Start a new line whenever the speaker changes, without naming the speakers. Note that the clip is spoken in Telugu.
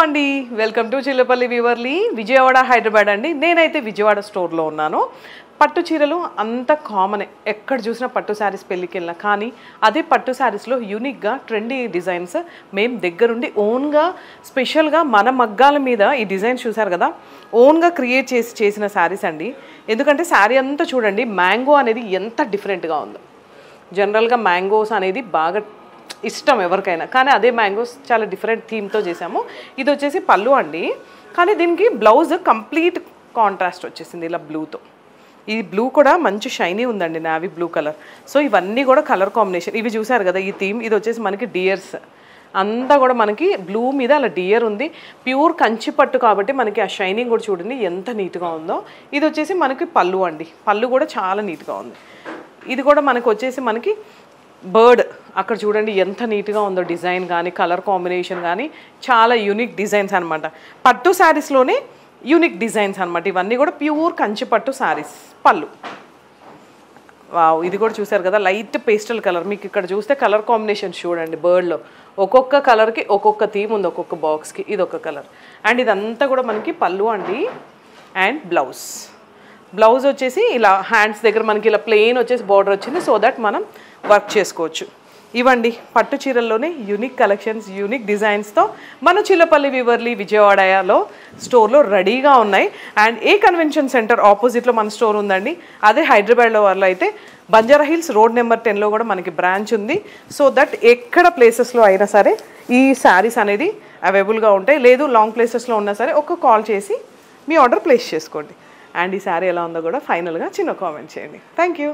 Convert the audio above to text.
అండి వెల్కమ్ టు చిల్లపల్లి వివర్లీ విజయవాడ హైదరాబాద్ అండి. నేనైతే విజయవాడ స్టోర్లో ఉన్నాను. పట్టు చీరలు అంత కామనే, ఎక్కడ చూసినా పట్టు శారీస్ పెళ్ళికి వెళ్ళినా, కానీ అదే పట్టు శారీస్లో యూనిక్గా ట్రెండీ డిజైన్స్ మేము దగ్గరుండి ఓన్గా స్పెషల్గా మన మగ్గాల మీద ఈ డిజైన్స్ చూసారు కదా, ఓన్గా క్రియేట్ చేసిన శారీస్ అండి. ఎందుకంటే శారీ అంతా చూడండి, మ్యాంగో అనేది ఎంత డిఫరెంట్గా ఉందో. జనరల్గా మ్యాంగోస్ అనేది బాగా ఇష్టం ఎవరికైనా, కానీ అదే మ్యాంగోస్ చాలా డిఫరెంట్ థీమ్తో చేసాము. ఇది వచ్చేసి పళ్ళు అండి, కానీ దీనికి బ్లౌజ్ కంప్లీట్ కాంట్రాస్ట్ వచ్చేసింది ఇలా బ్లూతో. ఈ బ్లూ కూడా మంచి షైనీ ఉందండి, నావీ బ్లూ కలర్. సో ఇవన్నీ కూడా కలర్ కాంబినేషన్. ఇవి చూసారు కదా ఈ థీమ్, ఇది వచ్చేసి మనకి డియర్స్ అంతా కూడా మనకి బ్లూ మీద అలా డియర్ ఉంది. ప్యూర్ కంచి పట్టు కాబట్టి మనకి ఆ షైనింగ్ కూడా చూడండి ఎంత నీట్గా ఉందో. ఇది వచ్చేసి మనకి పళ్ళు అండి, పళ్ళు కూడా చాలా నీట్గా ఉంది. ఇది కూడా మనకి వచ్చేసి మనకి బర్డ్ అక్కడ చూడండి ఎంత నీట్గా ఉందో, డిజైన్ కానీ కలర్ కాంబినేషన్ కానీ చాలా యూనిక్ డిజైన్స్ అనమాట. పట్టు శారీస్లోనే యూనిక్ డిజైన్స్ అనమాట. ఇవన్నీ కూడా ప్యూర్ కంచి పట్టు శారీస్. పళ్ళు వావ్, ఇది కూడా చూసారు కదా లైట్ పేస్టల్ కలర్. మీకు ఇక్కడ చూస్తే కలర్ కాంబినేషన్ చూడండి, బర్డ్లో ఒక్కొక్క కలర్కి ఒక్కొక్క థీమ్ ఉంది, ఒక్కొక్క బాక్స్కి ఇది ఒక కలర్. అండ్ ఇదంతా కూడా మనకి పళ్ళు అండి. అండ్ బ్లౌజ్ వచ్చేసి ఇలా హ్యాండ్స్ దగ్గర మనకి ఇలా ప్లెయిన్ వచ్చేసి బార్డర్ వచ్చింది, సో దట్ మనం వర్క్ చేసుకోవచ్చు. ఇవ్వండి పట్టు చీరల్లోనే యూనిక్ కలెక్షన్స్, యూనిక్ డిజైన్స్తో మన చిల్లపల్లి వివర్లీ విజయవాడలో స్టోర్లో రెడీగా ఉన్నాయి. అండ్ ఏ కన్వెన్షన్ సెంటర్ ఆపోజిట్లో మన స్టోర్ ఉందండి. అదే హైదరాబాద్లో వాళ్ళు అయితే బంజారా హిల్స్ రోడ్ నెంబర్ 10లో కూడా మనకి బ్రాంచ్ ఉంది. సో దట్ ఎక్కడ ప్లేసెస్లో అయినా సరే ఈ శారీస్ అనేది అవైలబుల్గా ఉంటాయి. లేదు లాంగ్ ప్లేసెస్లో ఉన్నా సరే ఒక కాల్ చేసి మీ ఆర్డర్ ప్లేస్ చేసుకోండి. అండ్ ఈ శారీ ఎలా ఉందో కూడా ఫైనల్గా చిన్న కామెంట్ చేయండి. Thank you.